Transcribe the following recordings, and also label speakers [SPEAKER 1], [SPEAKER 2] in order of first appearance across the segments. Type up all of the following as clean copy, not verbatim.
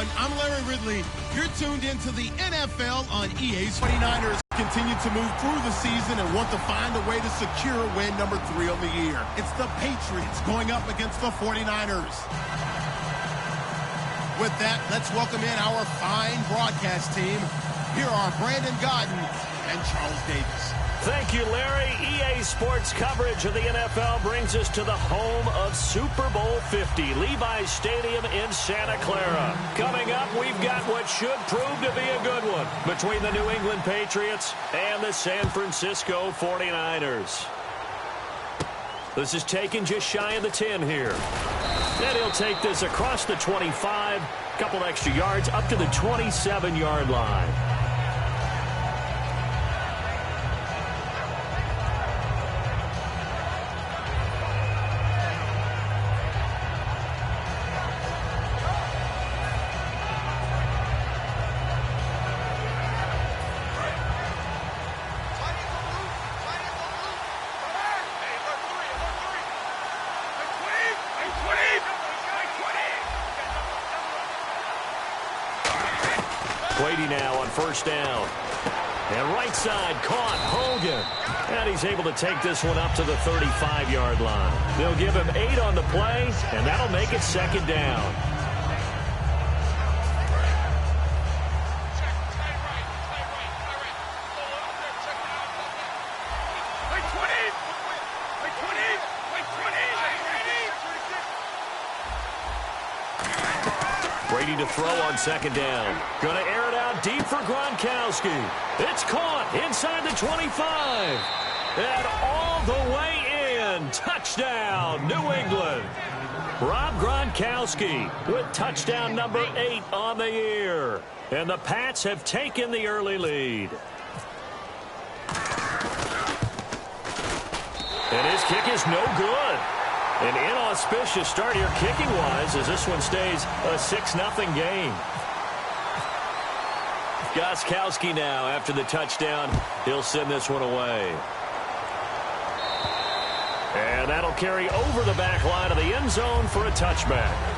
[SPEAKER 1] everyone. I'm Larry Ridley. You're tuned into the NFL on EA. 49ers continue to move through the season and want to find a way to secure win number 3 on the year. It's the Patriots going up against the 49ers. With that, let's welcome in our fine broadcast team. Here are Brandon Godden and Charles Davis.
[SPEAKER 2] Thank you, Larry. EA Sports coverage of the NFL brings us to the home of Super Bowl 50, Levi's Stadium in Santa Clara. Coming up, we've got what should prove to be a good one between the New England Patriots and the San Francisco 49ers. This is taken just shy of the 10 here. And he'll take this across the 25, a couple extra yards up to the 27-yard line. Brady now on first down. And right side caught Hogan. And he's able to take this one up to the 35-yard line. They'll give him 8 on the play, and that'll make it second down. Brady to throw on second down. Going to air it out deep for Gronkowski. It's caught inside the 25. And all the way in. Touchdown, New England. Rob Gronkowski with touchdown number 8 on the year. And the Pats have taken the early lead. And his kick is no good. An inauspicious start here kicking-wise as this one stays a 6-0 game. Gronkowski now after the touchdown. He'll send this one away. And that'll carry over the back line of the end zone for a touchback.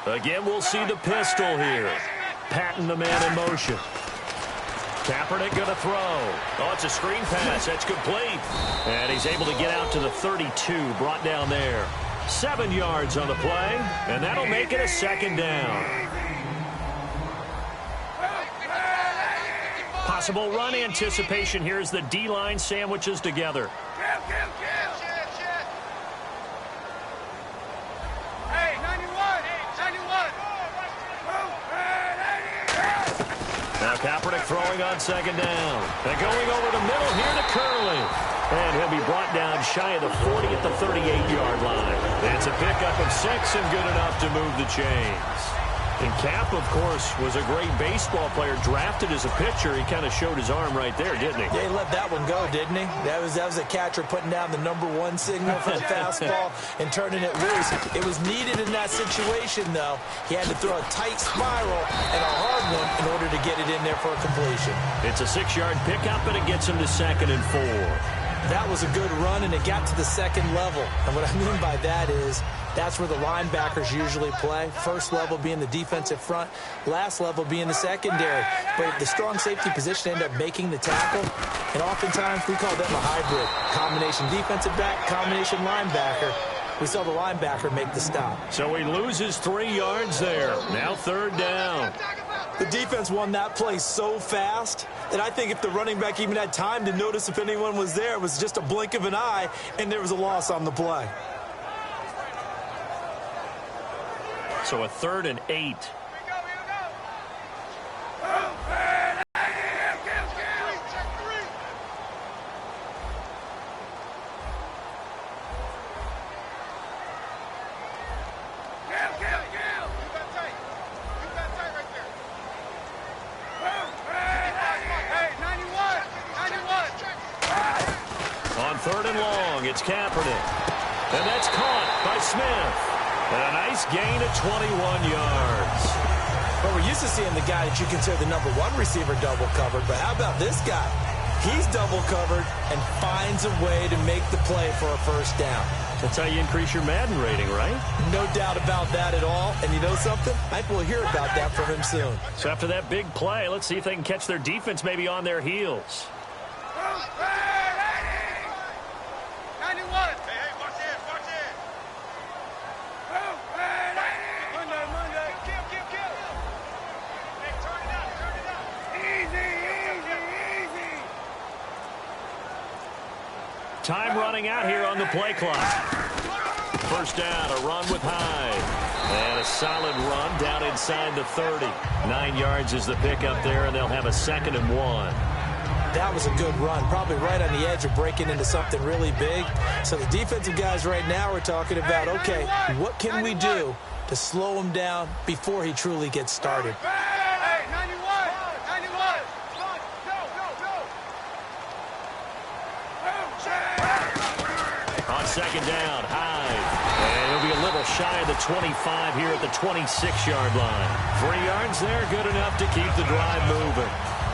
[SPEAKER 2] Again, we'll see the pistol here. Patting the man in motion. Kaepernick going to throw. Oh, it's a screen pass. That's complete. And he's able to get out to the 32, brought down there. 7 yards on the play, and that'll make it a second down. Possible run anticipation here as the D-line sandwiches together. Kaepernick throwing on second down. And going over the middle here to Curley. And he'll be brought down shy of the 40 at the 38-yard line. That's a pickup of 6 and good enough to move the chains. And Cap, of course, was a great baseball player, drafted as a pitcher. He kind of showed his arm right there, didn't he?
[SPEAKER 3] Yeah, he let that one go, didn't he? That was a catcher putting down the #1 signal for the fastball and turning it loose. It was needed in that situation, though. He had to throw a tight spiral and a hard one in order to get it in there for a completion.
[SPEAKER 2] It's a 6-yard pickup, and it gets him to 2nd and 4.
[SPEAKER 3] That was a good run, and it got to the second level. And what I mean by that is that's where the linebackers usually play. First level being the defensive front, last level being the secondary. But the strong safety position ended up making the tackle, and oftentimes we call them a hybrid. Combination defensive back, combination linebacker. We saw the linebacker make the stop.
[SPEAKER 2] So he loses 3 yards there. Now 3rd down.
[SPEAKER 3] The defense won that play so fast that I think if the running back even had time to notice if anyone was there, it was just a blink of an eye, and there was a loss on the play.
[SPEAKER 2] So a 3rd and 8. on 3rd and long. It's Kaepernick. And that's caught by Smith. And a nice gain of 21 yards.
[SPEAKER 3] Well, we're used to seeing the guy that you consider the #1 receiver double covered, but how about this guy? He's double covered and finds a way to make the play for a first down.
[SPEAKER 2] That's how you increase your Madden rating, right?
[SPEAKER 3] No doubt about that at all. And you know something? I think we'll hear about that from him soon.
[SPEAKER 2] So after that big play, let's see if they can catch their defense maybe on their heels. Time running out here on the play clock. First down, a run with Hyde. And a solid run down inside the 30. 9 yards is the pickup there, and they'll have a 2nd and 1.
[SPEAKER 3] That was a good run, probably right on the edge of breaking into something really big. So the defensive guys right now are talking about, okay, what can we do to slow him down before he truly gets started?
[SPEAKER 2] On 2nd down, Hyde. And he'll be a little shy of the 25 here at the 26-yard line. 3 yards there, good enough to keep the drive moving.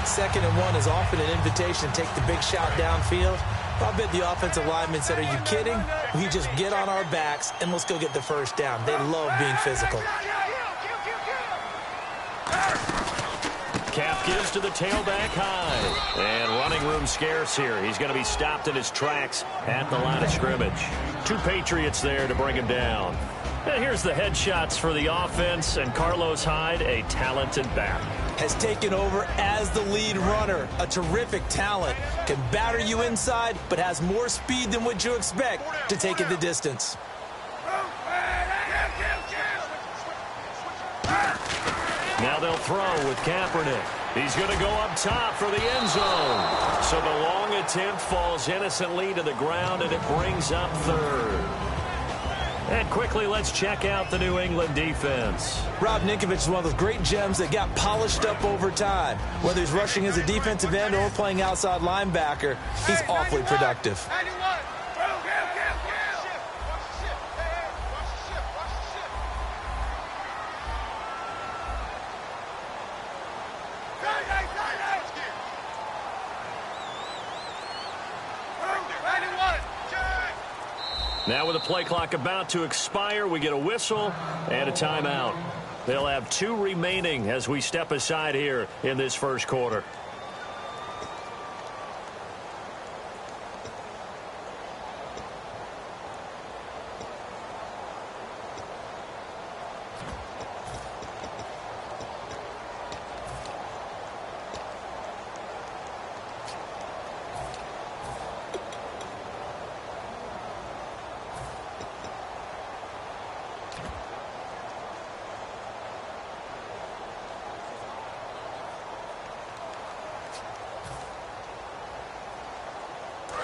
[SPEAKER 3] 2nd and 1 is often an invitation to take the big shot downfield. I bet the offensive linemen said, are you kidding? We just get on our backs and let's go get the first down. They love being physical.
[SPEAKER 2] Cap gives to the tailback Hyde. And running room scarce here. He's going to be stopped in his tracks at the line of scrimmage. 2 Patriots there to bring him down. And here's the headshots for the offense. And Carlos Hyde, a talented back.
[SPEAKER 3] Has taken over as the lead runner. A terrific talent. Can batter you inside, but has more speed than what you expect to take it the distance.
[SPEAKER 2] Now they'll throw with Kaepernick. He's going to go up top for the end zone. So the long attempt falls innocently to the ground, and it brings up 3rd. And quickly, let's check out the New England defense.
[SPEAKER 3] Rob Ninkovich is one of those great gems that got polished up over time. Whether he's rushing as a defensive end or playing outside linebacker, he's awfully productive.
[SPEAKER 2] Now with the play clock about to expire, we get a whistle and a timeout. They'll have 2 remaining as we step aside here in this first quarter.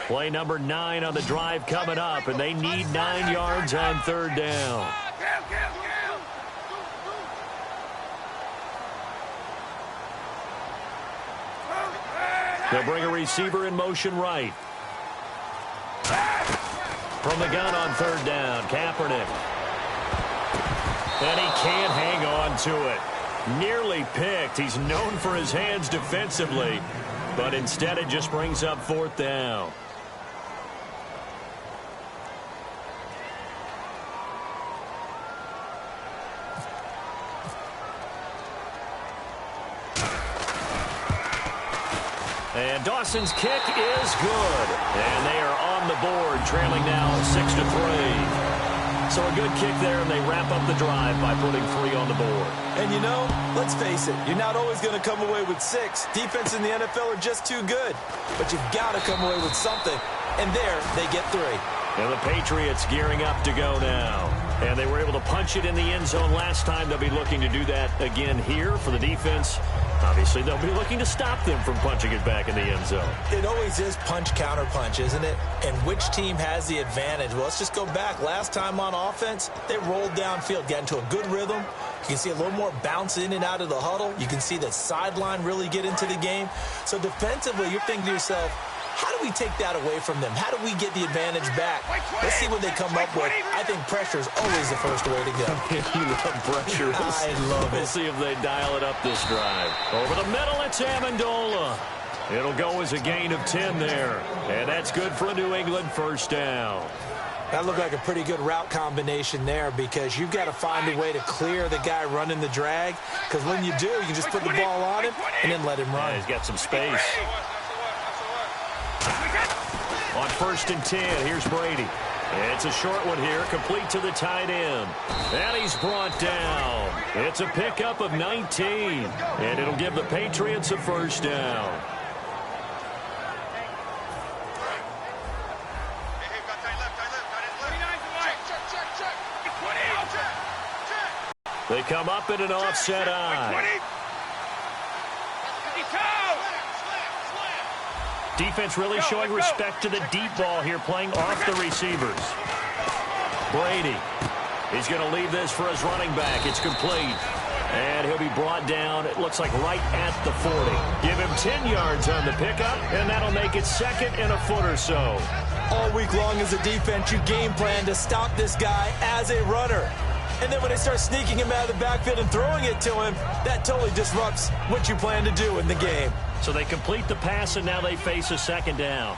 [SPEAKER 2] Play number 9 on the drive coming up, and they need 9 yards on 3rd down. They'll bring a receiver in motion right. From the gun on 3rd down, Kaepernick. And he can't hang on to it. Nearly picked. He's known for his hands defensively, but instead it just brings up 4th down. And Dawson's kick is good. And they are on the board, trailing now 6-3. So a good kick there, and they wrap up the drive by putting 3 on the board.
[SPEAKER 3] And you know, let's face it, you're not always going to come away with 6. Defense in the NFL are just too good. But you've got to come away with something. And there, they get 3.
[SPEAKER 2] And the Patriots gearing up to go now. And they were able to punch it in the end zone last time. They'll be looking to do that again here for the defense. Obviously, they'll be looking to stop them from punching it back in the end zone.
[SPEAKER 3] It always is punch-counter-punch, isn't it? And which team has the advantage? Well, let's just go back. Last time on offense, they rolled downfield, got into a good rhythm. You can see a little more bounce in and out of the huddle. You can see the sideline really get into the game. So defensively, you're thinking to yourself, How do we take that away from them? How do we get the advantage back? Let's see what they come up with. I think pressure is always the first way to go.
[SPEAKER 2] You love pressure.
[SPEAKER 3] I love it.
[SPEAKER 2] We'll see if they dial it up this drive. Over the middle, it's Amendola. It'll go as a gain of 10 there. And that's good for a New England first down.
[SPEAKER 3] That looked like a pretty good route combination there because you've got to find a way to clear the guy running the drag, because when you do, you can just put the ball on him and then let him run.
[SPEAKER 2] Yeah, he's got some space. On 1st and 10, here's Brady. It's a short one here, complete to the tight end. And he's brought down. It's a pickup of 19, and it'll give the Patriots a first down. They come up in an offset eye. Defense really showing respect to the deep ball here, playing off the receivers. Brady. He's going to leave this for his running back. It's complete. And he'll be brought down, it looks like right at the 40. Give him 10 yards on the pickup, and that'll make it 2nd and a foot or so.
[SPEAKER 3] All week long as a defense, you game plan to stop this guy as a runner. And then when they start sneaking him out of the backfield and throwing it to him, that totally disrupts what you plan to do in the game.
[SPEAKER 2] So they complete the pass, and now they face a 2nd down.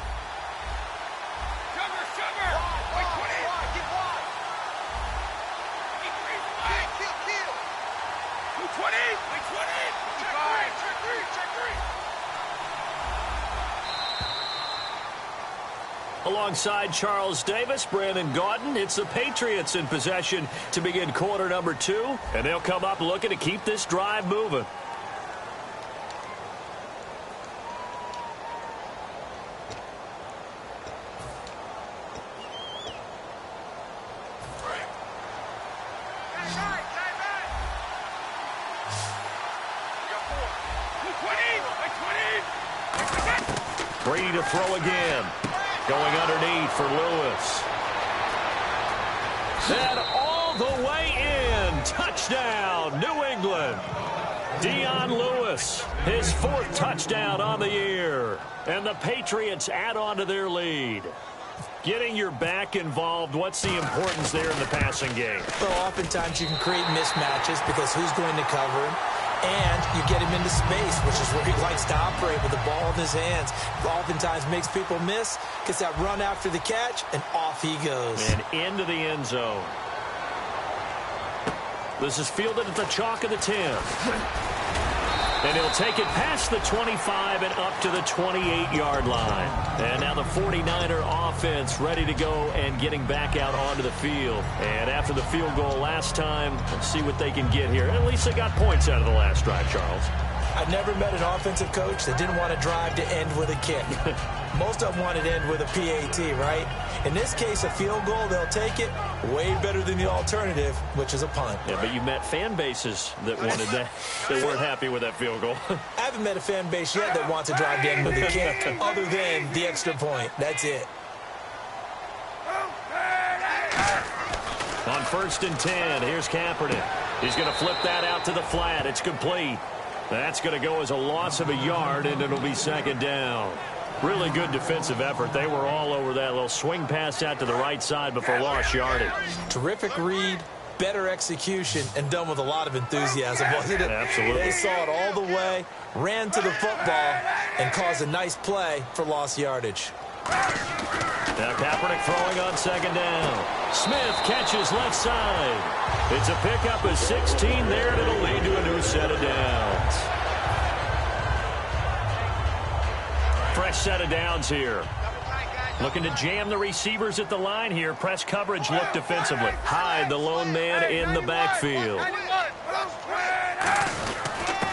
[SPEAKER 2] Alongside Charles Davis, Brandon Gaudin, it's the Patriots in possession to begin quarter number 2, and they'll come up looking to keep this drive moving. Brady to throw again. Going underneath for Lewis. And all the way in. Touchdown, New England. Dion Lewis, his 4th touchdown on the year. And the Patriots add on to their lead. Getting your back involved, what's the importance there in the passing game?
[SPEAKER 3] Well, oftentimes you can create mismatches because who's going to cover him? And you get him into space, which is where he likes to operate with the ball in his hands. Oftentimes makes people miss, gets that run after the catch, and off he goes.
[SPEAKER 2] And into the end zone. This is fielded at the chalk of the 10. And he'll take it past the 25 and up to the 28-yard line. And now the 49er offense ready to go and getting back out onto the field. And after the field goal last time, let's see what they can get here. At least they got points out of the last drive, Charles.
[SPEAKER 3] I've never met an offensive coach that didn't want to drive to end with a kick. Most of them wanted to end with a PAT, right? In this case, a field goal, they'll take it. Way better than the alternative, which is a punt.
[SPEAKER 2] Yeah, but you met fan bases that wanted that. They weren't happy with that field goal.
[SPEAKER 3] I haven't met a fan base yet that wants to drive to end with a kick other than the extra point. That's it.
[SPEAKER 2] On 1st and 10, here's Kaepernick. He's going to flip that out to the flat. It's complete. That's going to go as a loss of a yard, and it'll be 2nd down. Really good defensive effort. They were all over that little swing pass out to the right side before lost yardage.
[SPEAKER 3] Terrific read, better execution, and done with a lot of enthusiasm, wasn't it?
[SPEAKER 2] Absolutely.
[SPEAKER 3] They saw it all the way, ran to the football, and caused a nice play for lost yardage.
[SPEAKER 2] Now Kaepernick throwing on 2nd down. Smith catches left side. It's a pickup of 16 there, and it'll lead to a new set of downs. Fresh set of downs here. Looking to jam the receivers at the line here. Press coverage look defensively. Hyde, the lone man in the backfield.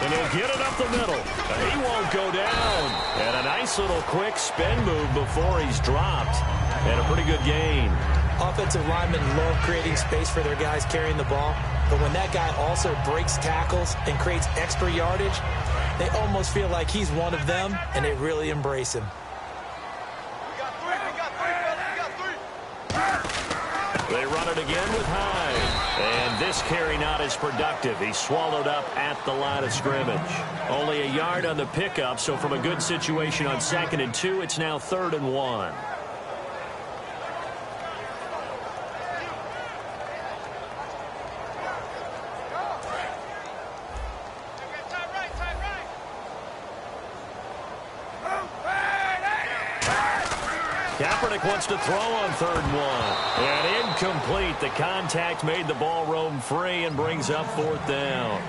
[SPEAKER 2] And he'll get it up the middle. He won't go down. And a nice little quick spin move before he's dropped. And a pretty good gain.
[SPEAKER 3] Offensive linemen love creating space for their guys carrying the ball. But when that guy also breaks tackles and creates extra yardage, they almost feel like he's one of them, and they really embrace him.
[SPEAKER 2] They run got it again with Hyde. And this carry not as productive. He's swallowed up at the line of scrimmage. Only a yard on the pickup, so from a good situation on 2nd and 2, it's now 3rd and 1. Kaepernick wants to throw on 3rd and 1. And incomplete. The contact made the ball roam free and brings up 4th down.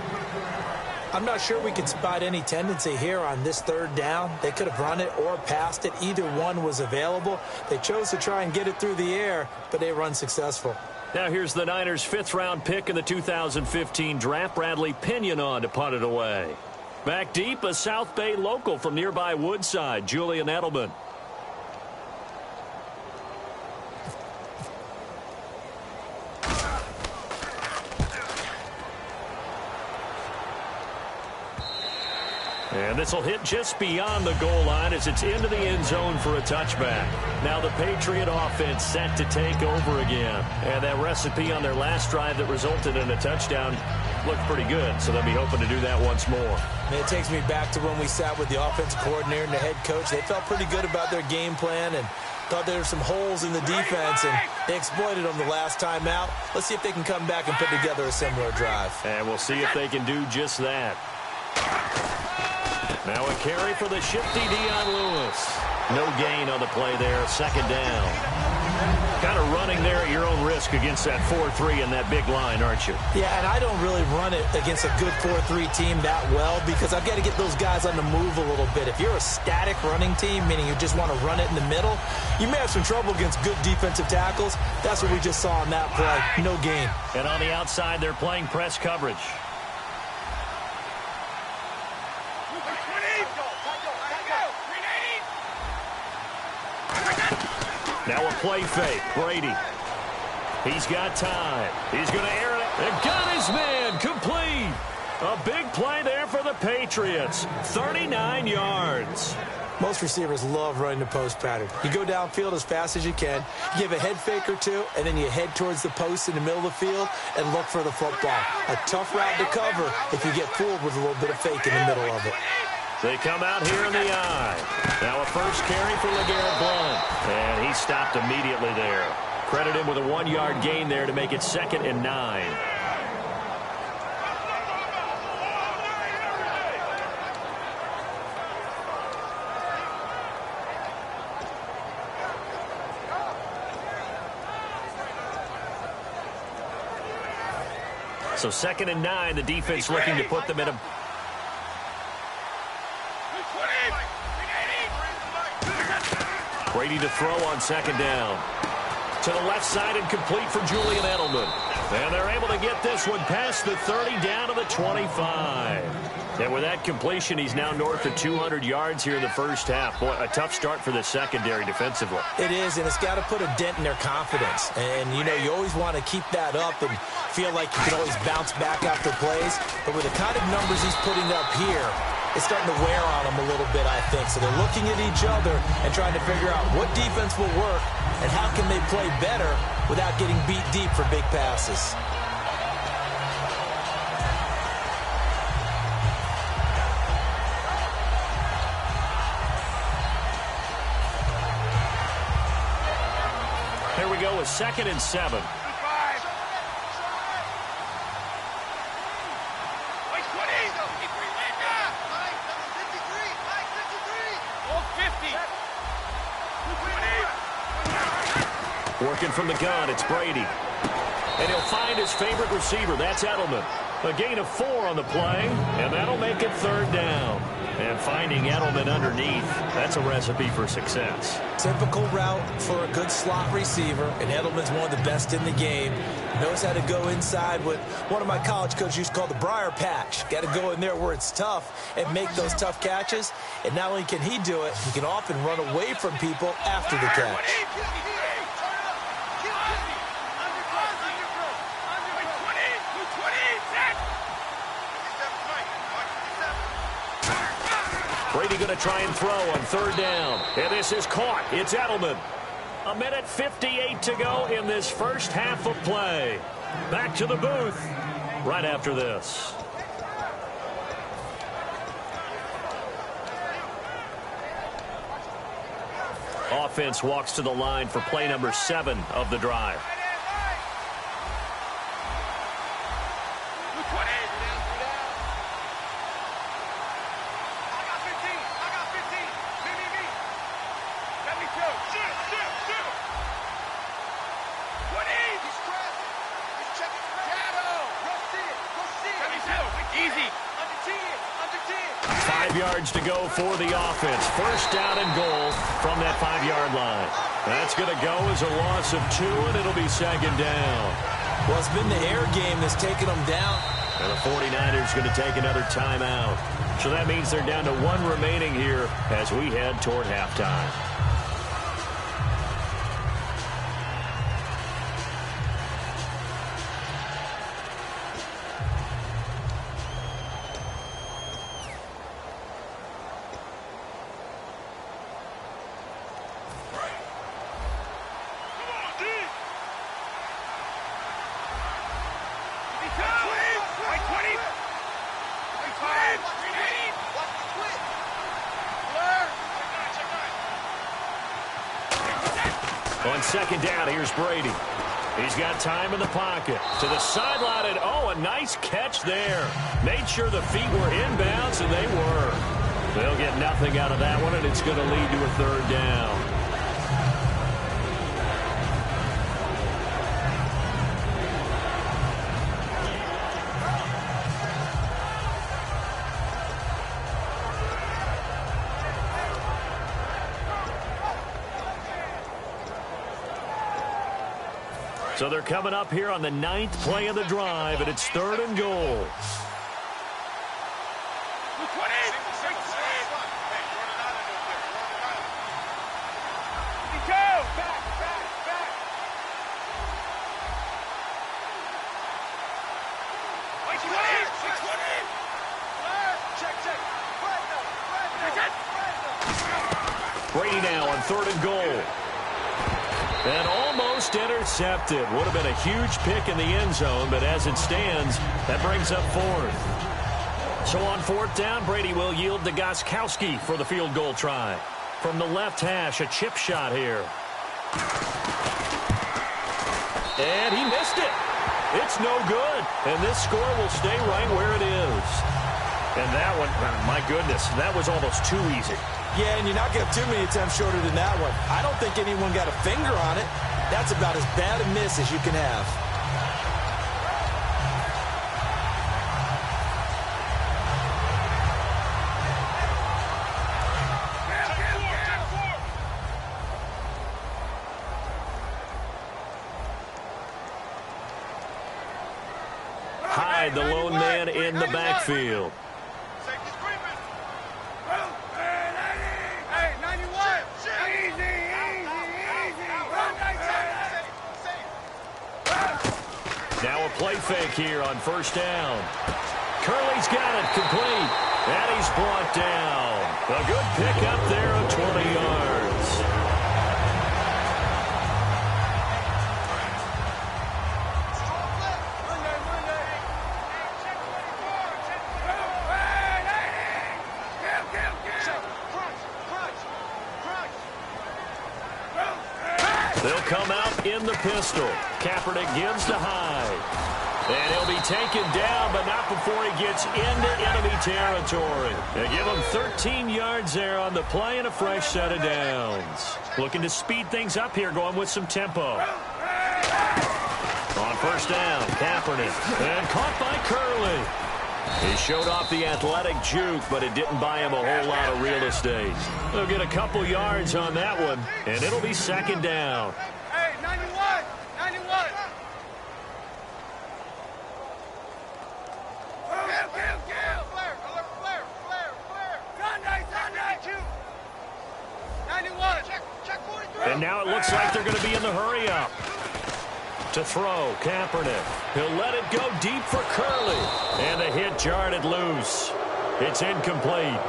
[SPEAKER 3] I'm not sure we could spot any tendency here on this 3rd down. They could have run it or passed it. Either one was available. They chose to try and get it through the air, but they were unsuccessful.
[SPEAKER 2] Now here's the Niners' 5th-round pick in the 2015 draft, Bradley Pinion, to punt it away. Back deep, a South Bay local from nearby Woodside, Julian Edelman. And this will hit just beyond the goal line as it's into the end zone for a touchback. Now the Patriot offense set to take over again. And that recipe on their last drive that resulted in a touchdown looked pretty good, so they'll be hoping to do that once more.
[SPEAKER 3] And it takes me back to when we sat with the offensive coordinator and the head coach. They felt pretty good about their game plan and thought there were some holes in the defense, and they exploited them the last time out. Let's see if they can come back and put together a similar drive.
[SPEAKER 2] And we'll see if they can do just that. Now a carry for the shifty Dion Lewis. No gain on the play there, 2nd down. Kind of running there at your own risk against that 4-3 and that big line, aren't you?
[SPEAKER 3] Yeah, and I don't really run it against a good 4-3 team that well because I've got to get those guys on the move a little bit. If you're a static running team, meaning you just want to run it in the middle, you may have some trouble against good defensive tackles. That's what we just saw on that play. No gain.
[SPEAKER 2] And on the outside, they're playing press coverage. Now a play fake. Brady. He's got time. He's going to air it. And got his man. Complete. A big play there for the Patriots. 39 yards.
[SPEAKER 3] Most receivers love running the post pattern. You go downfield as fast as you can, you give a head fake or two, and then you head towards the post in the middle of the field and look for the football. A tough route to cover if you get fooled with a little bit of fake in the middle of it.
[SPEAKER 2] They come out here in the eye. Now a first carry for LeGarrette Blount. And he stopped immediately there. Credit him with a 1-yard gain there to make it 2nd and 9. So 2nd and 9, the defense looking to put them in a... Brady to throw on 2nd down. To the left side and complete for Julian Edelman. And they're able to get this one past the 30 down to the 25. And with that completion, he's now north of 200 yards here in the first half. Boy, a tough start for the secondary defensively.
[SPEAKER 3] It is, and it's got to put a dent in their confidence. And, you know, you always want to keep that up and feel like you can always bounce back after plays. But with the kind of numbers he's putting up here, it's starting to wear on them a little bit, I think. So they're looking at each other and trying to figure out what defense will work and how can they play better without getting beat deep for big passes.
[SPEAKER 2] Here we go with 2nd and 7. Working from the gun, it's Brady. And he'll find his favorite receiver. That's Edelman. A gain of 4 on the play, and that'll make it 3rd down. And finding Edelman underneath, that's a recipe for success.
[SPEAKER 3] Typical route for a good slot receiver, and Edelman's one of the best in the game. Knows how to go inside what one of my college coaches used to call the briar patch. Got to go in there where it's tough and make those tough catches. And not only can he do it, he can often run away from people after the catch. Brady going to try and throw on 3rd down. And this is caught. It's Edelman.
[SPEAKER 2] A minute 58 to go in this first half of play. Back to the booth right after this. Offense walks to the line for play number 7 of the drive. To go for the offense. First down and goal from that 5-yard line. That's going to go as a loss of 2, and it'll be second down.
[SPEAKER 3] Well, it's been the air game that's taken them down.
[SPEAKER 2] And the 49ers going to take another timeout. So that means they're down to 1 remaining here as we head toward halftime. On second down, here's Brady. He's got time in the pocket. To the sideline, and oh, a nice catch there. Made sure the feet were inbounds, and they were. They'll get nothing out of that one, and it's going to lead to a third down. So they're coming up here on the 9th play of the drive, and it's 3rd and goal. Brady now on 3rd and goal. And almost intercepted. Would have been a huge pick in the end zone, but as it stands, that brings up 4th. So on 4th down, Brady will yield to Gostkowski for the field goal try. From the left hash, a chip shot here. And he missed it. It's no good. And this score will stay right where it is. And that one, my goodness, that was almost too easy.
[SPEAKER 3] Yeah, and you're not going to have too many attempts shorter than that one. I don't think anyone got a finger on it. That's about as bad a miss as you can have.
[SPEAKER 2] Hyde, the lone man in the backfield. Now a play fake here on 1st down. Curley's got it complete. And he's brought down. A good pick up there of 20 yards. They'll come out in the pistol. Kaepernick gives to Hyde. And he'll be taken down, but not before he gets into enemy territory. They give him 13 yards there on the play and a fresh set of downs. Looking to speed things up here, going with some tempo. On 1st down, Kaepernick. And caught by Curley. He showed off the athletic juke, but it didn't buy him a whole lot of real estate. They'll get a couple yards on that one, and it'll be 2nd down.
[SPEAKER 4] Hey, 91! 91! Kill! Flare! Sunday! 91! Check 43!
[SPEAKER 2] And now it looks like they're going to be in the hurry-up. To throw, Kaepernick. He'll let it go deep for Curley. And the hit jarred it loose. It's incomplete.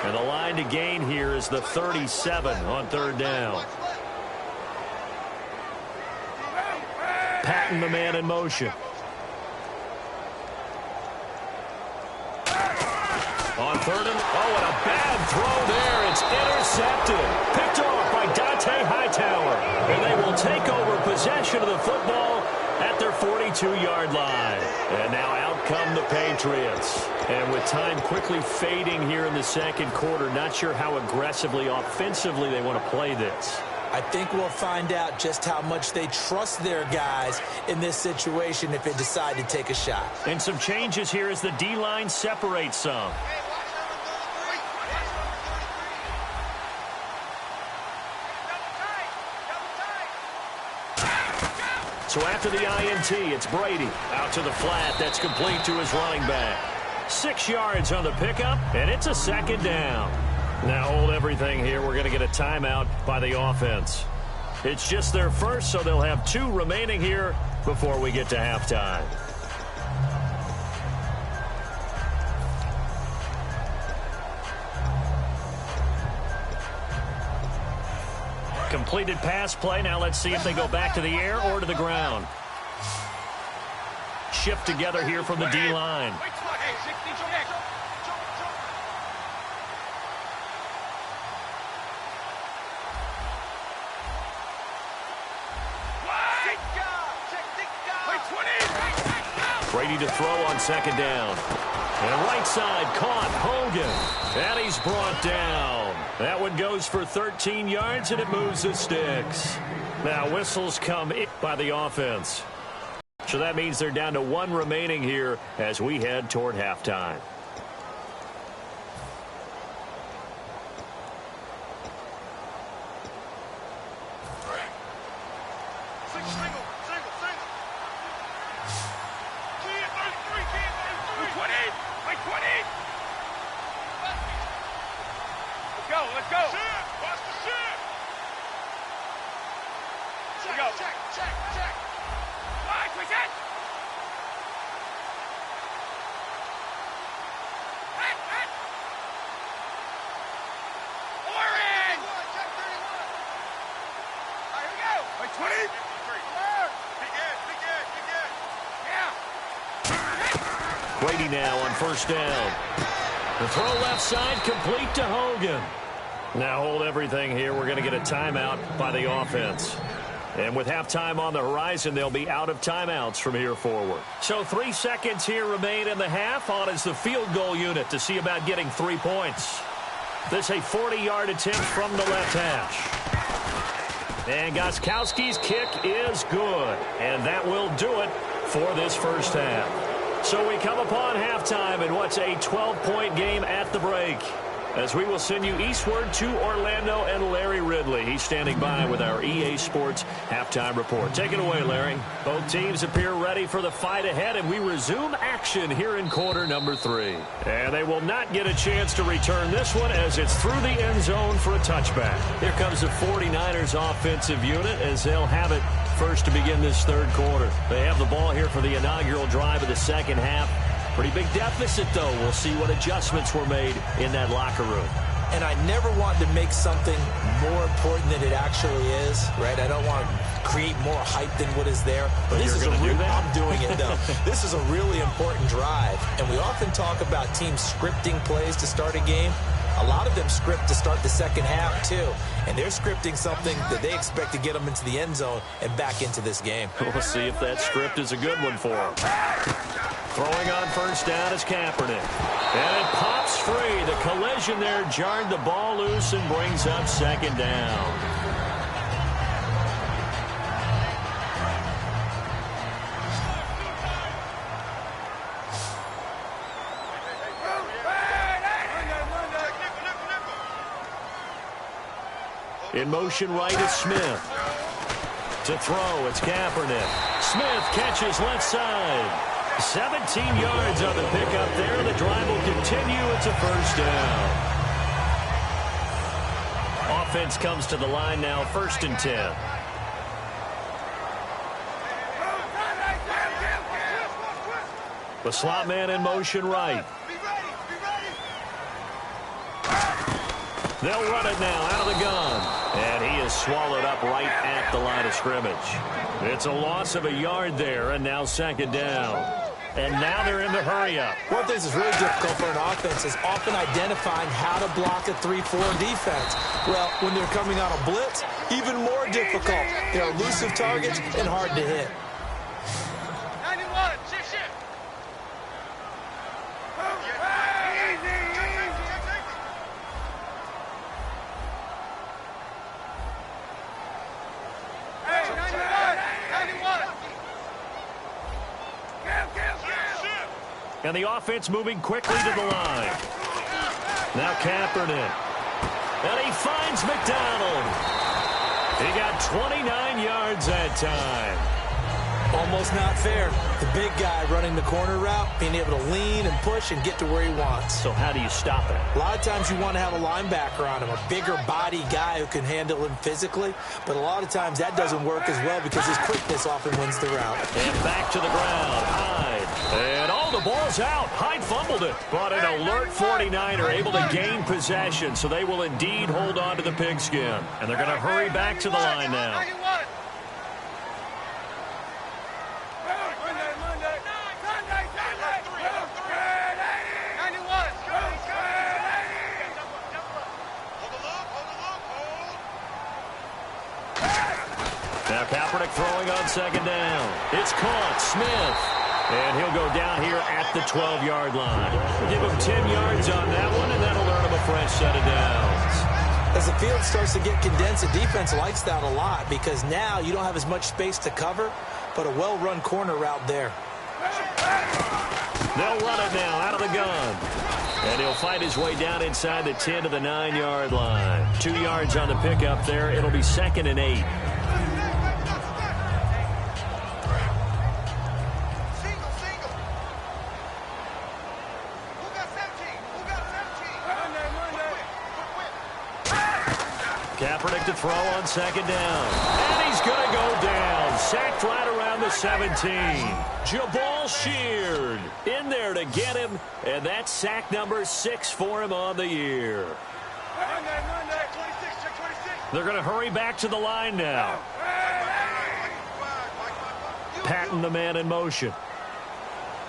[SPEAKER 2] And the line to gain here is the 37 on third down. Patting the man in motion. On third and and a bad throw there. It's intercepted. Picked off by Dante Hightower. And they will take over possession of the football at their 42-yard line. And now out come the Patriots. And with time quickly fading here in the second quarter, not sure how aggressively, offensively they want to play this.
[SPEAKER 3] I think we'll find out just how much they trust their guys in this situation if they decide to take a shot.
[SPEAKER 2] And some changes here as the D-line separates some. So after the INT, it's Brady out to the flat. That's complete to his running back. 6 yards on the pickup, and it's a second down. Now hold everything here. We're going to get a timeout by the offense. It's just their first, so they'll have 2 remaining here before we get to halftime. Completed pass play. Now let's see if they go back to the air or to the ground. Shift together here from the D-line. Brady to throw on second down. And right side caught Hogan. And he's brought down. That one goes for 13 yards, and it moves the sticks. Now whistles come in by the offense. So that means they're down to 1 remaining here as we head toward halftime.
[SPEAKER 4] Let's go. Watch the shit. Check. Watch, we set. Hit. Orange. Check 31. All right, here we go. Wait, 20. Be good. Yeah.
[SPEAKER 2] Brady now on first down. The throw left side complete to Hogan. Now hold everything here. We're going to get a timeout by the offense. And with halftime on the horizon, they'll be out of timeouts from here forward. So 3 seconds here remain in the half. On is the field goal unit to see about getting 3 points. This a 40-yard attempt from the left hash. And Gostkowski's kick is good. And that will do it for this first half. So we come upon halftime in what's a 12-point game at the break, as we will send you eastward to Orlando and Larry Ridley. He's standing by with our EA Sports halftime report. Take it away, Larry. Both teams appear ready for the fight ahead, and we resume action here in quarter number 3. And they will not get a chance to return this one as it's through the end zone for a touchback. Here comes the 49ers offensive unit as they'll have it first to begin this third quarter. They have the ball here for the inaugural drive of the second half. Pretty big deficit, though. We'll see what adjustments were made in that locker room.
[SPEAKER 3] And I never want to make something more important than it actually is, right? I don't want to create more hype than what is there.
[SPEAKER 2] But
[SPEAKER 3] this is
[SPEAKER 2] I'm
[SPEAKER 3] doing it, though. This is a really important drive. And we often talk about teams scripting plays to start a game. A lot of them script to start the second half, too. And they're scripting something that they expect to get them into the end zone and back into this game.
[SPEAKER 2] We'll see if that script is a good one for them. Throwing on first down is Kaepernick. And it pops free. The collision there jarred the ball loose and brings up second down. In motion right is Smith. To throw, it's Kaepernick. Smith catches left side. 17 yards on the pickup there. The drive will continue. It's a first down. Offense comes to the line now, 1st and 10. The slot man in motion right.
[SPEAKER 4] Be ready.
[SPEAKER 2] They'll run it now out of the gun. And he is swallowed up right at the line of scrimmage. It's a loss of a yard there, and now second down. And now they're in the hurry-up.
[SPEAKER 3] One thing that's really difficult for an offense is often identifying how to block a 3-4 defense. Well, when they're coming on a blitz, even more difficult. They're elusive targets and hard to hit.
[SPEAKER 4] 91, shift. Hey, 91.
[SPEAKER 2] And the offense moving quickly to the line. Now Kaepernick. And he finds McDonald. He got 29 yards that time.
[SPEAKER 3] Almost not fair. The big guy running the corner route, being able to lean and push and get to where he wants.
[SPEAKER 2] So how do you stop it?
[SPEAKER 3] A lot of times you want to have a linebacker on him, a bigger body guy who can handle him physically. But a lot of times that doesn't work as well because his quickness often wins the route.
[SPEAKER 2] And back to the ground. Hyde. And the ball's out. Hyde fumbled it. But an alert 49er able to gain possession. So they will indeed hold on to the pigskin. And they're going to hurry back to the line now. Now Kaepernick throwing on second down. It's caught. Smith. And he'll go down here at the 12-yard line. We'll give him 10 yards on that one, and that'll earn him a fresh set of downs.
[SPEAKER 3] As the field starts to get condensed, the defense likes that a lot because now you don't have as much space to cover, but a well-run corner route there.
[SPEAKER 2] They'll run it now out of the gun. And he'll fight his way down inside the 10 to the 9-yard line. 2 yards on the pickup there. It'll be 2nd and 8. Kaepernick to throw on second down. And he's going to go down. Sacked right around the 17. Jabal Sheard in there to get him. And that's sack number 6 for him on the year. They're going to hurry back to the line now. Patting the man in motion.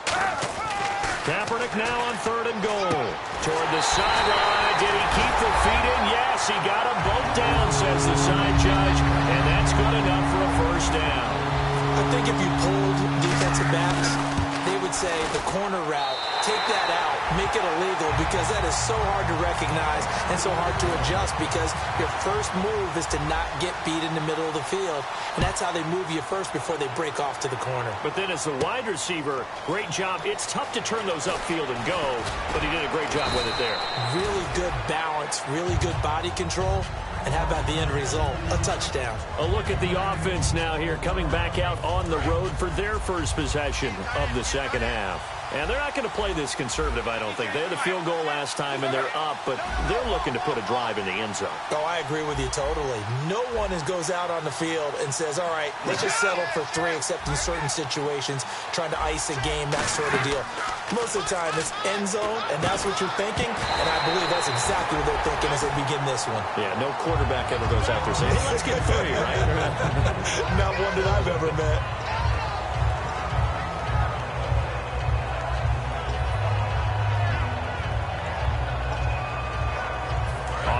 [SPEAKER 2] Kaepernick now on 3rd and goal. Toward the sideline. Did he keep the feet in? Yes, he got them both down, says the side judge. And that's good enough for a first down.
[SPEAKER 3] I think if you pulled defensive backs, they would say the corner route, take that out, make it illegal because that is so hard to recognize and so hard to adjust because your first move is to not get beat in the middle of the field. And that's how they move you first before they break off to the corner.
[SPEAKER 2] But then as the wide receiver, great job. It's tough to turn those upfield and go, but he did a great job with it there.
[SPEAKER 3] Really good balance, really good body control. And how about the end result? A touchdown.
[SPEAKER 2] A look at the offense now here, coming back out on the road for their first possession of the second half. And they're not going to play this conservative, I don't think. They had the field goal last time, and they're up, but they're looking to put a drive in the end zone.
[SPEAKER 3] Oh, I agree with you totally. No one goes out on the field and says, all right, let's just settle for 3, except in certain situations, trying to ice a game, that sort of deal. Most of the time, it's end zone, and that's what you're thinking, and I believe that's exactly what they're thinking as they begin this one.
[SPEAKER 2] Yeah, no quarterback ever goes out there saying, hey, let's get 3, right?
[SPEAKER 3] Not one that I've ever met.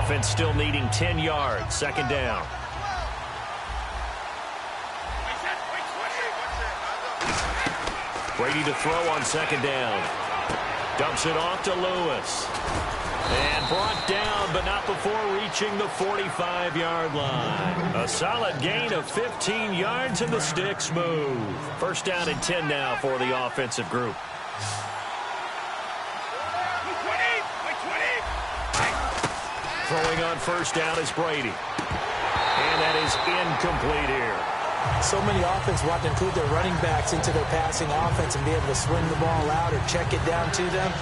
[SPEAKER 2] Offense still needing 10 yards. Second down. Brady to throw on second down. Dumps it off to Lewis. And brought down, but not before reaching the 45-yard line. A solid gain of 15 yards, and the sticks move. First down and 10 now for the offensive group. Throwing on first down is Brady. And that is incomplete here.
[SPEAKER 3] So many offenses want to include their running backs into their passing offense and be able to swing the ball out or check it down to them.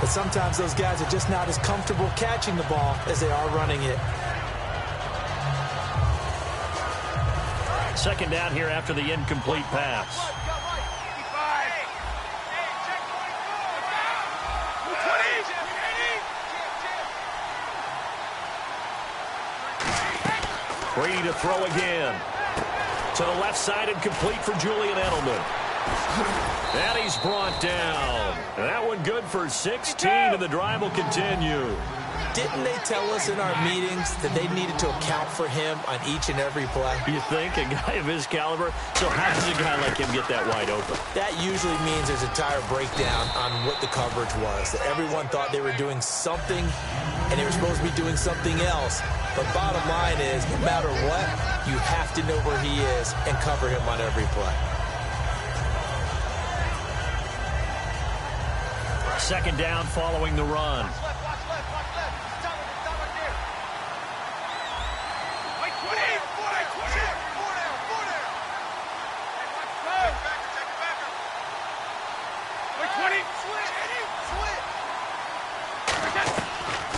[SPEAKER 3] But sometimes those guys are just not as comfortable catching the ball as they are running it.
[SPEAKER 2] Second down here after the incomplete pass. Brady to throw again. To the left side and complete for Julian Edelman. And he's brought down. That one good for 16, and the drive will continue.
[SPEAKER 3] Didn't they tell us in our meetings that they needed to account for him on each and every play?
[SPEAKER 2] You think? A guy of his caliber? So how does a guy like him get that wide open?
[SPEAKER 3] That usually means there's a tire breakdown on what the coverage was. That everyone thought they were doing something, and they were supposed to be doing something else. But bottom line is, no matter what, you have to know where he is and cover him on every play.
[SPEAKER 2] Second down following the run.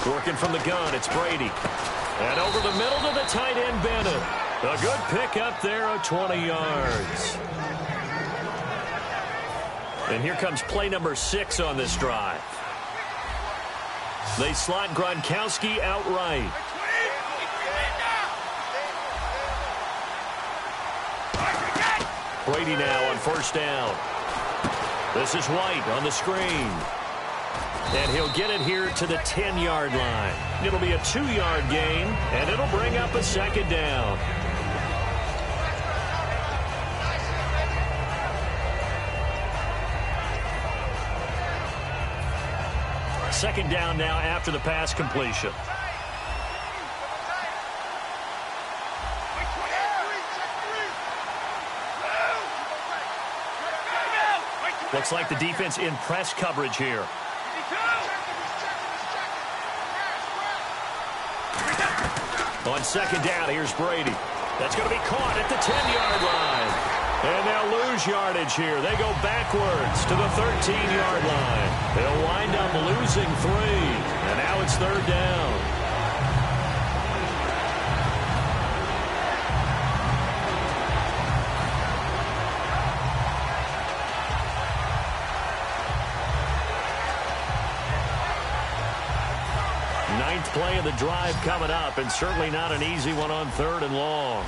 [SPEAKER 2] Working from the gun, it's Brady. And over the middle to the tight end, Bennett. A good pickup there of 20 yards. And here comes play number 6 on this drive. They slot Gronkowski outright. Brady now on first down. This is White on the screen. And he'll get it here to the 10-yard line. It'll be a 2-yard gain, and it'll bring up a second down. Second down now after the pass completion. Looks like the defense in press coverage here. On second down, here's Brady. That's going to be caught at the 10-yard line. And they'll lose yardage here. They go backwards to the 13-yard line. They'll wind up losing 3. And now it's third down. Ninth play of the drive coming up, and certainly not an easy one on third and long.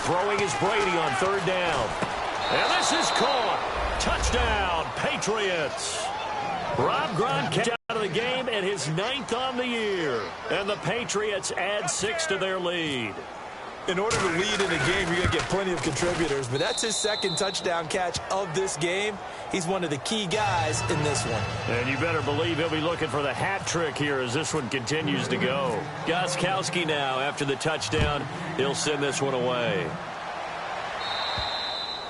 [SPEAKER 2] Throwing is Brady on third down. And this is caught. Touchdown, Patriots. Rob Gronkowski out of the game and his 9th on the year. And the Patriots add 6 to their lead.
[SPEAKER 3] In order to lead in a game, you're going to get plenty of contributors, but that's his second touchdown catch of this game. He's one of the key guys in this one.
[SPEAKER 2] And you better believe he'll be looking for the hat trick here as this one continues to go. Gronkowski now, after the touchdown, he'll send this one away.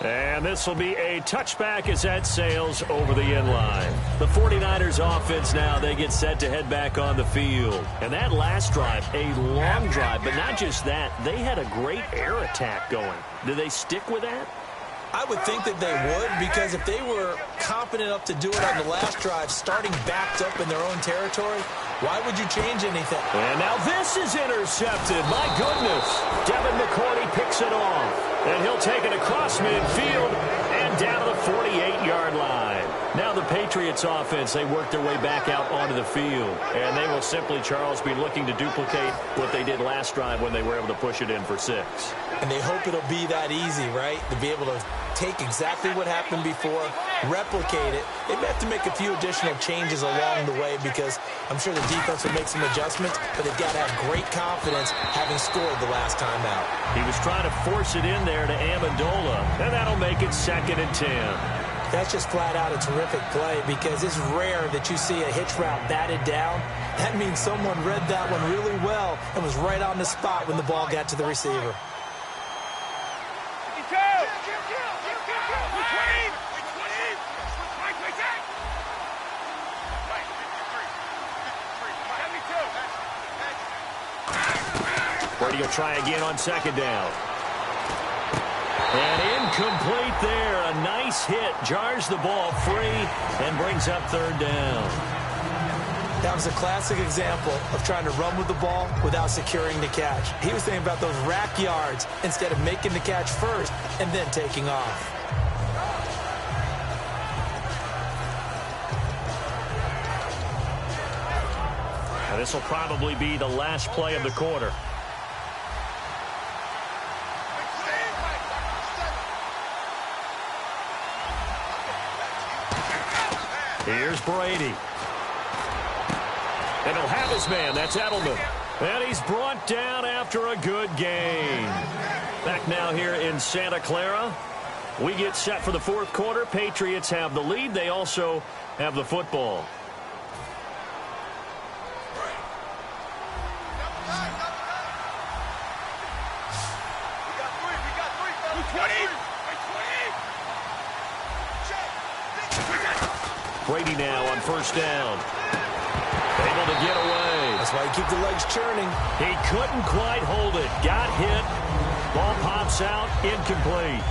[SPEAKER 2] And this will be a touchback as that sails over the end line. The 49ers offense now, they get set to head back on the field. And that last drive, a long drive, but not just that, they had a great air attack going. Do they stick with that?
[SPEAKER 3] I would think that they would, because if they were confident enough to do it on the last drive, starting backed up in their own territory, why would you change anything?
[SPEAKER 2] And now this is intercepted. My goodness. Devin McCourty picks it off. And he'll take it across midfield and down to the 48-yard line. Now the Patriots offense, they work their way back out onto the field. And they will simply, Charles, be looking to duplicate what they did last drive when they were able to push it in for 6.
[SPEAKER 3] And they hope it'll be that easy, right? To be able to take exactly what happened before, replicate it. They may have to make a few additional changes along the way because I'm sure the defense will make some adjustments, but they've got to have great confidence having scored the last time out. He was trying to force it in there to Amendola, and that'll make it 2nd and 10. That's just flat out a terrific play because it's rare that you see a hitch route batted down. That means someone read that one really well and was right on the spot when the ball got to the receiver.
[SPEAKER 2] Brady will try again on second down. And incomplete there. A nice hit. Jars the ball free and brings up third down.
[SPEAKER 3] That was a classic example of trying to run with the ball without securing the catch. He was thinking about those rack yards instead of making the catch first and then taking off.
[SPEAKER 2] This will probably be the last play of the quarter. Here's Brady. And he'll have his man. That's Edelman. And he's brought down after a good game. Back now here in Santa Clara. We get set for the fourth quarter. Patriots have the lead. They also have the football. Brady now on first down. Able to get away.
[SPEAKER 3] That's why you keep the legs churning.
[SPEAKER 2] He couldn't quite hold it. Got hit. Ball pops out. Incomplete.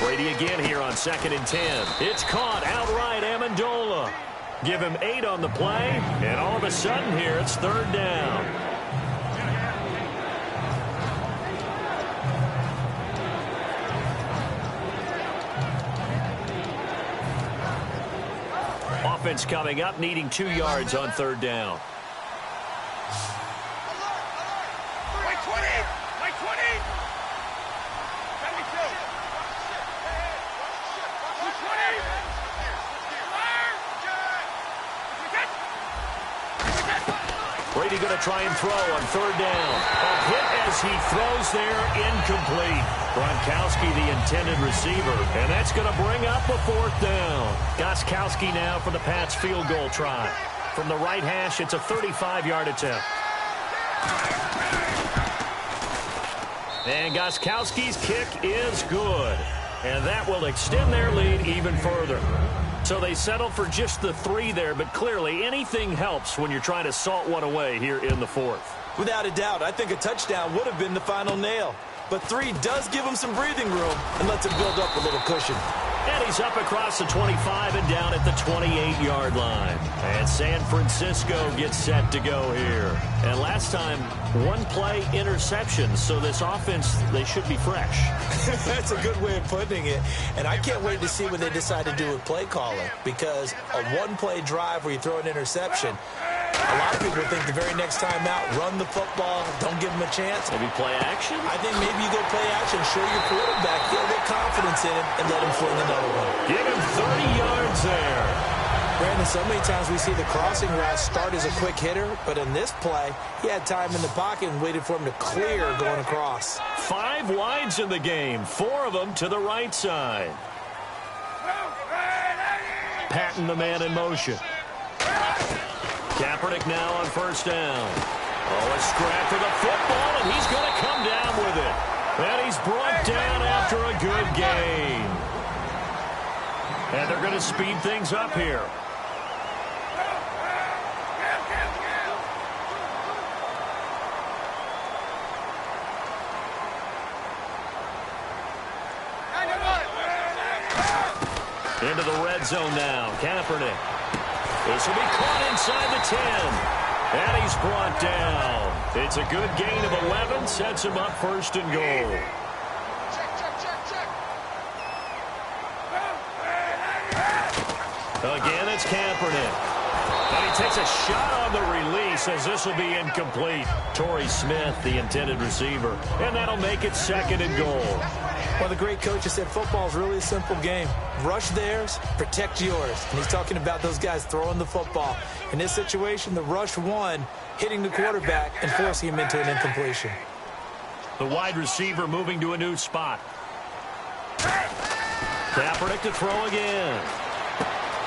[SPEAKER 2] Brady again here on 2nd and 10. It's caught outright. Amendola. Give him 8 on the play, and all of a sudden here it's 3rd down. Offense coming up, needing 2 yards on 3rd down. Brady going to try and throw on 3rd down. A hit as he throws there, incomplete. Gronkowski, the intended receiver, and that's going to bring up a 4th down. Gronkowski now for the Pats field goal try. From the right hash, it's a 35-yard attempt. And Gronkowski's kick is good. And that will extend their lead even further. So they settle for just the 3 there, but clearly anything helps when you're trying to salt one away here in the 4th.
[SPEAKER 3] Without a doubt, I think a touchdown would have been the final nail. But 3 does give him some breathing room and lets him build up a little cushion.
[SPEAKER 2] And he's up across the 25 and down at the 28-yard line. And San Francisco gets set to go here. And last time, 1-play interception. So this offense, they should be fresh.
[SPEAKER 3] That's a good way of putting it. And I can't wait to see what they decide to do with play calling. Because a 1-play drive where you throw an interception, a lot of people think the very next time out, run the football, don't give them a chance.
[SPEAKER 2] Maybe play action?
[SPEAKER 3] I think maybe you go play action, show your quarterback, get a little confidence in him, and let him fling another one.
[SPEAKER 2] Give him 30 yards there.
[SPEAKER 3] Brandon, so many times we see the crossing route start as a quick hitter, but in this play, he had time in the pocket and waited for him to clear going across.
[SPEAKER 2] 5 wides in the game, 4 of them to the right side. Patton the man in motion. Kaepernick now on first down. Oh, a scrap for the football, and he's going to come down with it. And he's brought down after a good game. And they're going to speed things up here. Into the red zone now. Kaepernick. This will be caught inside the 10. And he's brought down. It's a good gain of 11. Sets him up 1st and goal. Again, it's Kaepernick. And he takes a shot on the release as this will be incomplete. Torrey Smith, the intended receiver. And that'll make it 2nd and goal.
[SPEAKER 3] Well, the great coach has said football is really a simple game. Rush theirs, protect yours. And he's talking about those guys throwing the football. In this situation, the rush won, hitting the quarterback and forcing him into an incompletion.
[SPEAKER 2] The wide receiver moving to a new spot. Kaepernick to throw again.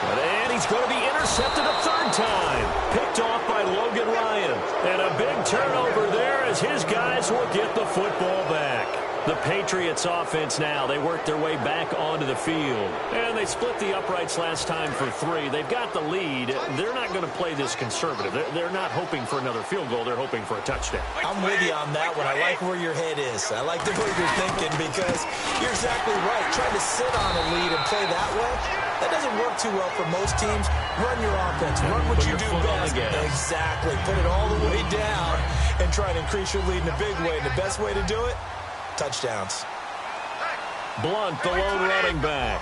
[SPEAKER 2] And he's going to be intercepted a 3rd time. Picked off by Logan Ryan. And a big turnover there as his guys will get the football back. The Patriots offense now. They work their way back onto the field. And they split the uprights last time for 3. They've got the lead. They're not going to play this conservative. They're not hoping for another field goal. They're hoping for a touchdown.
[SPEAKER 3] I'm with you on that one. I like where your head is. I like the way you're thinking because you're exactly right. Trying to sit on a lead and play that way, that doesn't work too well for most teams. Run your offense. Run what you do best. Exactly. Put it all the way down and try to increase your lead in a big way. And the best way to do it, touchdowns.
[SPEAKER 2] Blunt, the lone running back.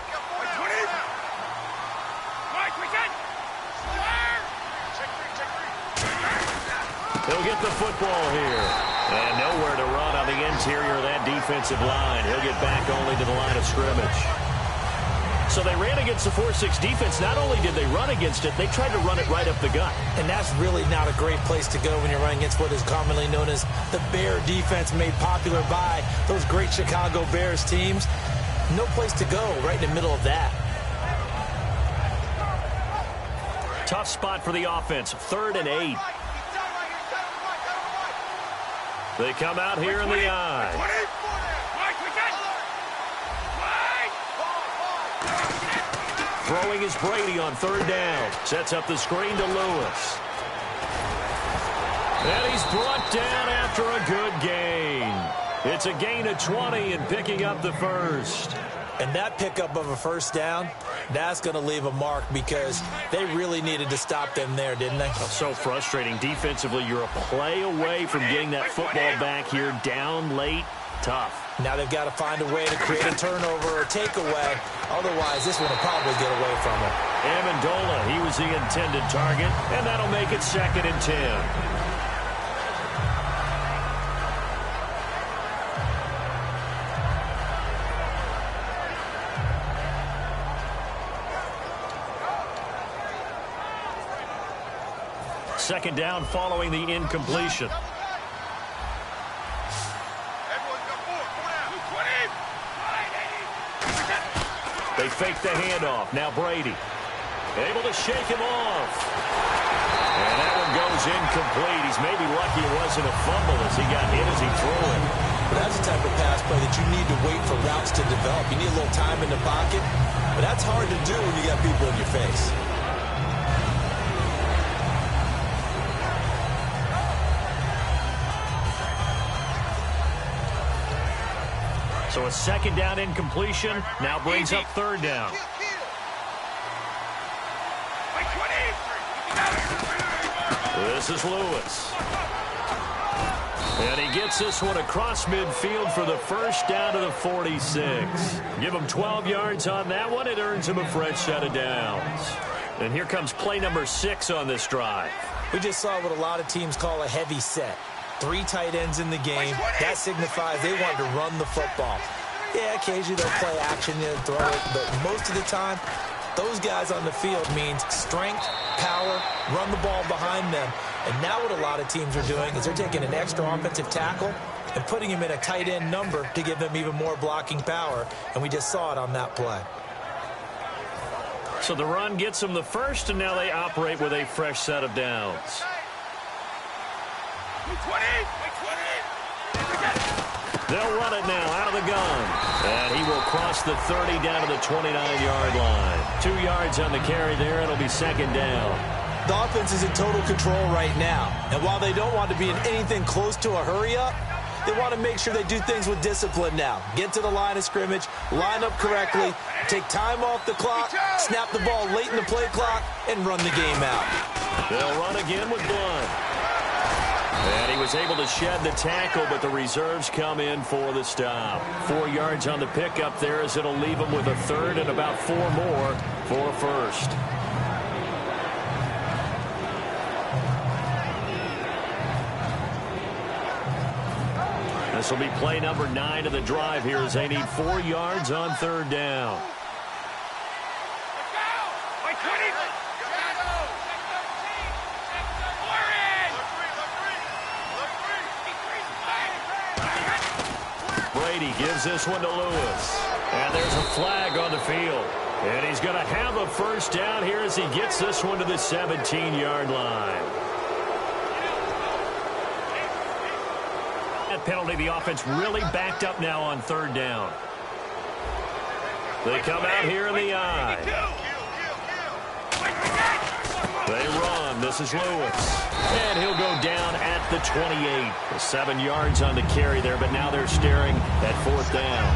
[SPEAKER 2] He'll get the football here. And nowhere to run on the interior of that defensive line. He'll get back only to the line of scrimmage. So they ran against the 4-6 defense. Not only did they run against it, they tried to run it right up the gut.
[SPEAKER 3] And that's really not a great place to go when you're running against what is commonly known as the Bear defense, made popular by those great Chicago Bears teams. No place to go right in the middle of that.
[SPEAKER 2] Tough spot for the offense. 3rd and 8. They come out here in the eye. Throwing is Brady on 3rd down. Sets up the screen to Lewis. And he's brought down after a good gain. It's a gain of 20 and picking up the first.
[SPEAKER 3] And that pickup of a first down, that's going to leave a mark because they really needed to stop them there, didn't they?
[SPEAKER 2] So frustrating. Defensively, you're a play away from getting that football back here. Down late, tough.
[SPEAKER 3] Now they've got to find a way to create a turnover or takeaway. Otherwise, this one will probably get away from him.
[SPEAKER 2] Amendola, he was the intended target, and that'll make it 2nd and 10. Second down following the incompletion. They fake the handoff. Now Brady able to shake him off. And that one goes incomplete. He's maybe lucky it wasn't a fumble as he got hit as he threw it.
[SPEAKER 3] But that's the type of pass play that you need to wait for routes to develop. You need a little time in the pocket. But that's hard to do when you got people in your face.
[SPEAKER 2] So a second down incompletion now brings up 3rd down. This is Lewis. And he gets this one across midfield for the first down to the 46. Give him 12 yards on that one. It earns him a fresh set of downs. And here comes play number 6 on this drive.
[SPEAKER 3] We just saw what a lot of teams call a heavy set. 3 tight ends in the game. That signifies they want to run the football. Yeah, occasionally they'll play action and throw it, but most of the time, those guys on the field means strength, power, run the ball behind them. And now what a lot of teams are doing is they're taking an extra offensive tackle and putting him in a tight end number to give them even more blocking power, and we just saw it on that play.
[SPEAKER 2] So the run gets them the first, and now they operate with a fresh set of downs. They'll run it now out of the gun. And he will cross the 30 down to the 29-yard line. 2 yards on the carry there. It'll be 2nd down.
[SPEAKER 3] The offense is in total control right now. And while they don't want to be in anything close to a hurry-up, they want to make sure they do things with discipline now. Get to the line of scrimmage, line up correctly, take time off the clock, snap the ball late in the play clock, and run the game out.
[SPEAKER 2] They'll run again with Blunt. And he was able to shed the tackle, but the reserves come in for the stop. 4 yards on the pickup there as it'll leave him with a 3rd and about 4 more for a first. This will be play number 9 of the drive here as they need 4 yards on 3rd down. Brady gives this one to Lewis. And there's a flag on the field. And he's going to have a first down here as he gets this one to the 17-yard line. That penalty, the offense really backed up now on third down. They come out here in the I. They run. This is Lewis. And he'll go down at the 28. 7 yards on the carry there, but now they're staring at fourth down.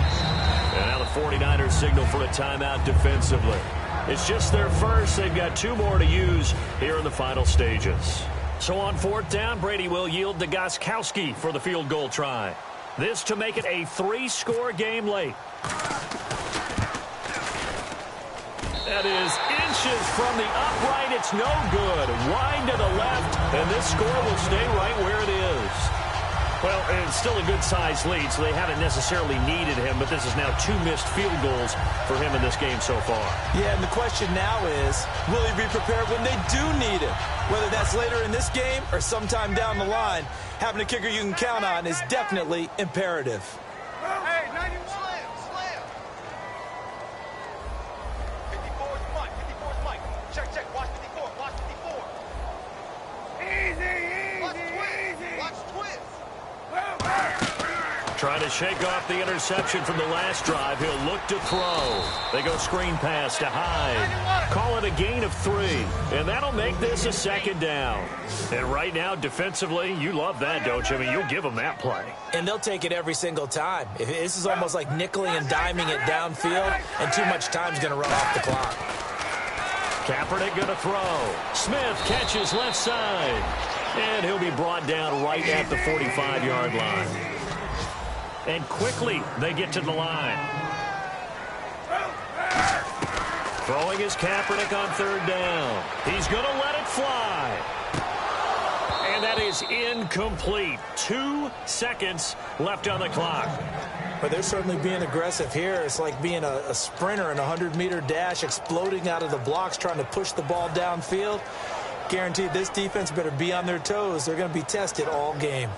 [SPEAKER 2] And now the 49ers signal for a timeout defensively. It's just their first. They've got 2 more to use here in the final stages. So on fourth down, Brady will yield to Gostkowski for the field goal try. This to make it a 3-score game late. That is inches from the upright. It's no good. Wide to the left, and this score will stay right where it is. Well, it's still a good-sized lead, so they haven't necessarily needed him, but this is now 2 missed field goals for him in this game so far. Yeah, and the question now is, will he be prepared when they do need him? Whether that's later in this game or sometime down the line, having a kicker you can count on is definitely imperative.
[SPEAKER 4] Hey, 91, slam. 54's Mike, 54's Mike. Check, watch 54, watch 54. Easy. Watch twist.
[SPEAKER 2] Trying to shake off the interception from the last drive. He'll look to throw. They go screen pass to Hyde. Call it a gain of 3. And that'll make this a second down. And right now, defensively, you love that, don't you? I mean, you'll give them that play.
[SPEAKER 3] And they'll take it every single time. This is almost like nickeling and diming it downfield, and too much time's going to run off the clock.
[SPEAKER 2] Kaepernick going to throw. Smith catches left side. And he'll be brought down right at the 45-yard line. And quickly, they get to the line. Throwing is Kaepernick on third down. He's going to let it fly. And that is incomplete. 2 seconds left on the clock.
[SPEAKER 3] But they're certainly being aggressive here. It's like being a sprinter in a 100-meter dash, exploding out of the blocks, trying to push the ball downfield. Guaranteed this defense better be on their toes. They're going to be tested all game.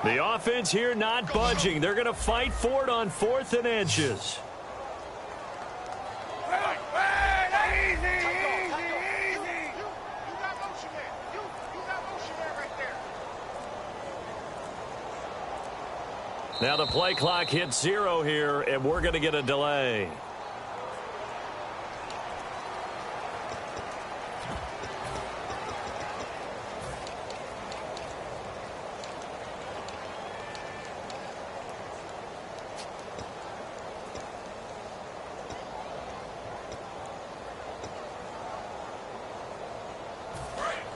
[SPEAKER 2] The offense here not budging. They're going to fight for it on 4th and inches. Now the play clock hits 0 here, and we're going to get a delay.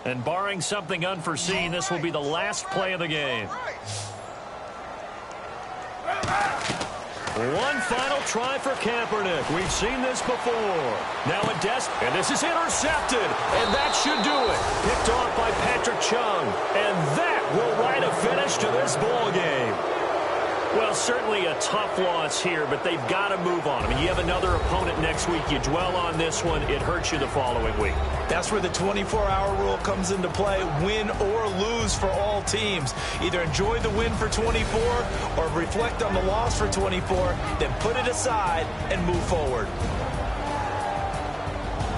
[SPEAKER 2] And barring something unforeseen, this will be the last play of the game. One final try for Kaepernick. We've seen this before. Now a and this is intercepted. And that should do it. Picked off by Patrick Chung. And that will write a finish to this ball game. Well, certainly a tough loss here, but they've got to move on. I mean, you have another opponent next week. You dwell on this one, it hurts you the following week.
[SPEAKER 3] That's where the 24-hour rule comes into play, win or lose for all teams. Either enjoy the win for 24 or reflect on the loss for 24, then put it aside and move forward.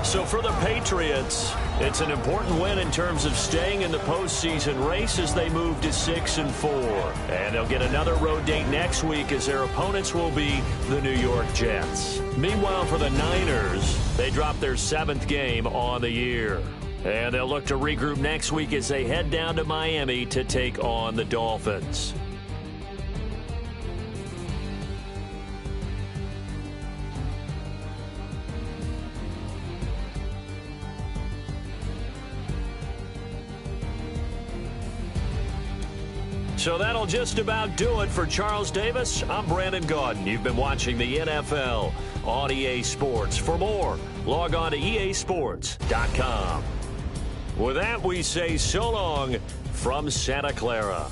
[SPEAKER 2] So for the Patriots, it's an important win in terms of staying in the postseason race as they move to 6-4. And they'll get another road date next week as their opponents will be the New York Jets. Meanwhile, for the Niners, they drop their 7th game on the year. And they'll look to regroup next week as they head down to Miami to take on the Dolphins. So that'll just about do it for Charles Davis. I'm Brandon Gaudin. You've been watching the NFL on EA Sports. For more, log on to easports.com. With that, we say so long from Santa Clara.